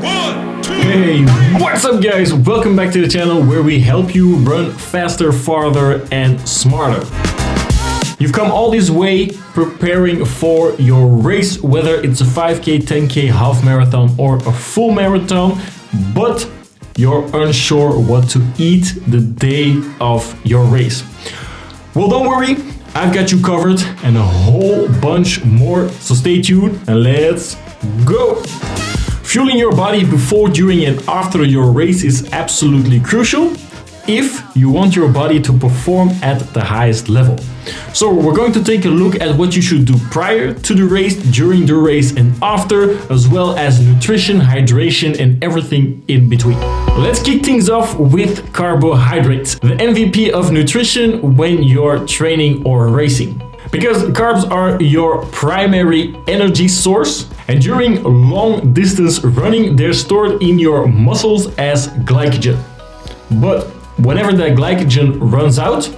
1, 2. Hey, what's up guys? Welcome back to the channel where we help you run faster, farther and smarter. You've come all this way preparing for your race, whether it's a 5K, 10K, half marathon or a full marathon, but you're unsure what to eat the day of your race. Well, don't worry, I've got you covered and a whole bunch more, so stay tuned and let's go! Fueling your body before, during and after your race is absolutely crucial if you want your body to perform at the highest level. So we're going to take a look at what you should do prior to the race, during the race and after, as well as nutrition, hydration and everything in between. Let's kick things off with carbohydrates, the MVP of nutrition when you're training or racing. Because carbs are your primary energy source, and during long distance running they're stored in your muscles as glycogen. But whenever that glycogen runs out,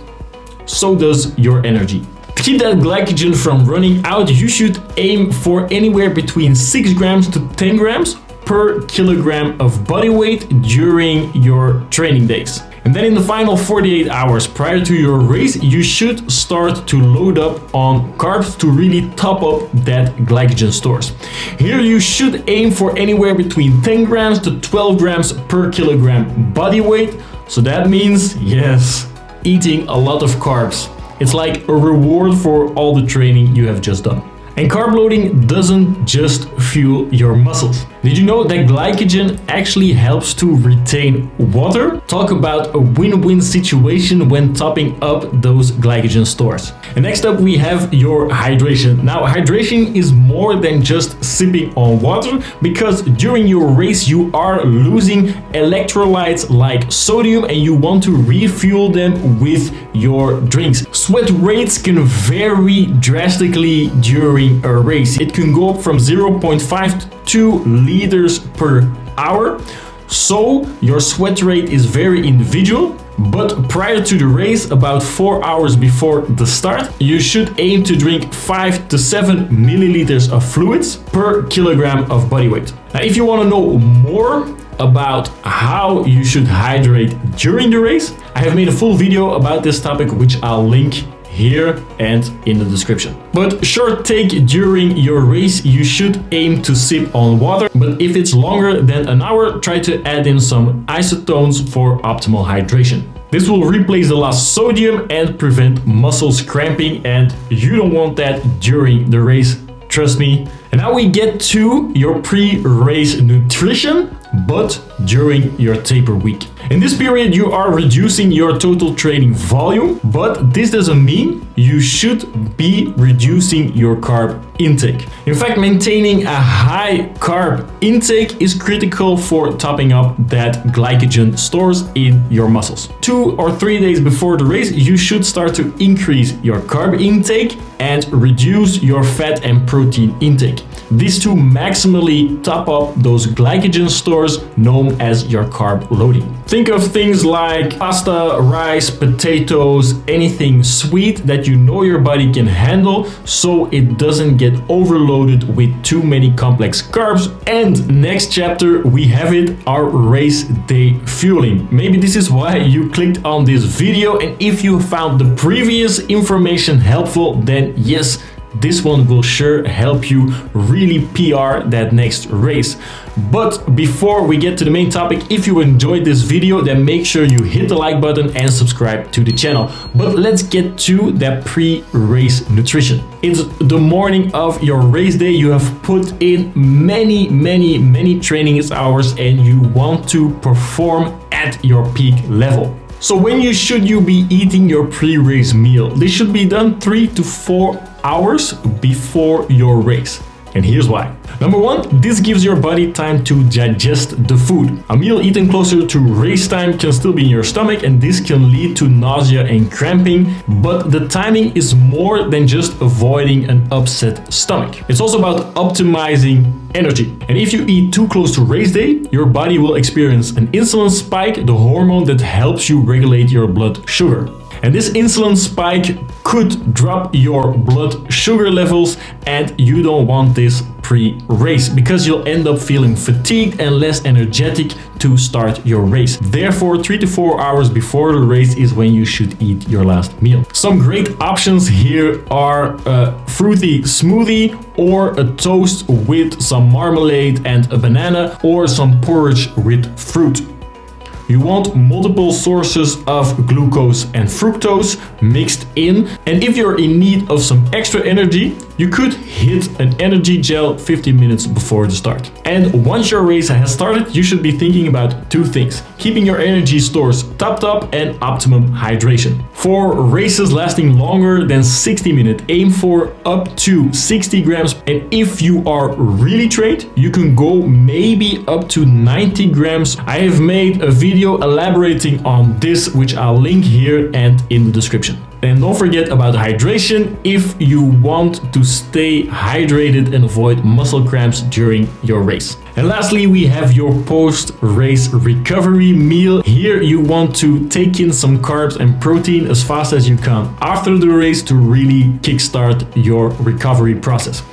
so does your energy. To keep that glycogen from running out, you should aim for anywhere between 6 grams to 10 grams per kilogram of body weight during your training days. And then in the final 48 hours prior to your race, you should start to load up on carbs to really top up that glycogen stores. Here you should aim for anywhere between 10 grams to 12 grams per kilogram body weight. So that means, yes, eating a lot of carbs. It's like a reward for all the training you have just done. And carb loading doesn't just fuel your muscles. Did you know that glycogen actually helps to retain water? Talk about a win-win situation when topping up those glycogen stores. And next up we have your hydration. Now hydration is more than just sipping on water, because during your race you are losing electrolytes like sodium and you want to refuel them with your drinks. Sweat rates can vary drastically during a race. It can go up from 0.5 to 2 liters per hour. So your sweat rate is very individual, but prior to the race, about 4 hours before the start, you should aim to drink 5 to 7 milliliters of fluids per kilogram of body weight. Now, if you want to know more about how you should hydrate during the race, I have made a full video about this topic, which I'll link here and in the description. But short take during your race, you should aim to sip on water, but if it's longer than an hour, try to add in some isotones for optimal hydration. This will replace the lost sodium and prevent muscles cramping, and you don't want that during the race, trust me. And now we get to your pre-race nutrition, but during your taper week. In this period, you are reducing your total training volume, but this doesn't mean you should be reducing your carb intake. In fact, maintaining a high carb intake is critical for topping up that glycogen stores in your muscles. 2 or 3 days before the race, you should start to increase your carb intake and reduce your fat and protein intake. These two maximally top up those glycogen stores known as your carb loading. Think of things like pasta, rice, potatoes, anything sweet that you know your body can handle, so it doesn't get overloaded with too many complex carbs. And next chapter we have it, our race day fueling. Maybe this is why you clicked on this video, and if you found the previous information helpful, then yes, this one will sure help you really PR that next race. But before we get to the main topic, if you enjoyed this video, then make sure you hit the like button and subscribe to the channel. But let's get to that pre-race nutrition. It's the morning of your race day. You have put in many training hours and you want to perform at your peak level. So when should you be eating your pre-race meal? This should be done 3 to 4 hours before your race. And here's why. Number one, this gives your body time to digest the food. A meal eaten closer to race time can still be in your stomach, and this can lead to nausea and cramping, but the timing is more than just avoiding an upset stomach. It's also about optimizing energy. And if you eat too close to race day, your body will experience an insulin spike, the hormone that helps you regulate your blood sugar. And this insulin spike could drop your blood sugar levels, and you don't want this pre-race because you'll end up feeling fatigued and less energetic to start your race. Therefore, 3 to 4 hours before the race is when you should eat your last meal. Some great options here are a fruity smoothie or a toast with some marmalade and a banana, or some porridge with fruit. You want multiple sources of glucose and fructose mixed in, and if you're in need of some extra energy, you could hit an energy gel 15 minutes before the start. And once your race has started, you should be thinking about 2 things: keeping your energy stores topped up and optimum hydration. For races lasting longer than 60 minutes, aim for up to 60 grams, and if you are really trained, you can go maybe up to 90 grams. I have made a video elaborating on this, which I'll link here and in the description. And don't forget about hydration if you want to stay hydrated and avoid muscle cramps during your race. And lastly, we have your post-race recovery meal. Here you want to take in some carbs and protein as fast as you can after the race to really kickstart your recovery process.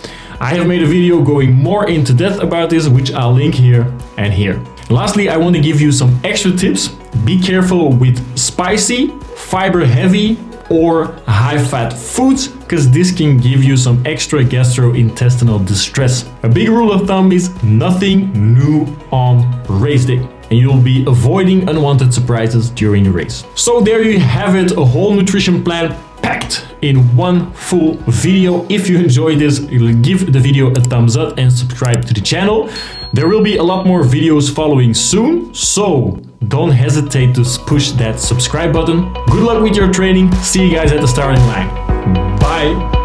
I have made a video going more into depth about this, which I'll link here and here. Lastly, I want to give you some extra tips. Be careful with spicy, fiber-heavy, or high-fat foods, because this can give you some extra gastrointestinal distress. A big rule of thumb is nothing new on race day, and you'll be avoiding unwanted surprises during the race. So there you have it, a whole nutrition plan packed in one full video. If you enjoyed this, give the video a thumbs up and subscribe to the channel. There will be a lot more videos following soon, so don't hesitate to push that subscribe button. Good luck with your training. See you guys at the starting line. Bye.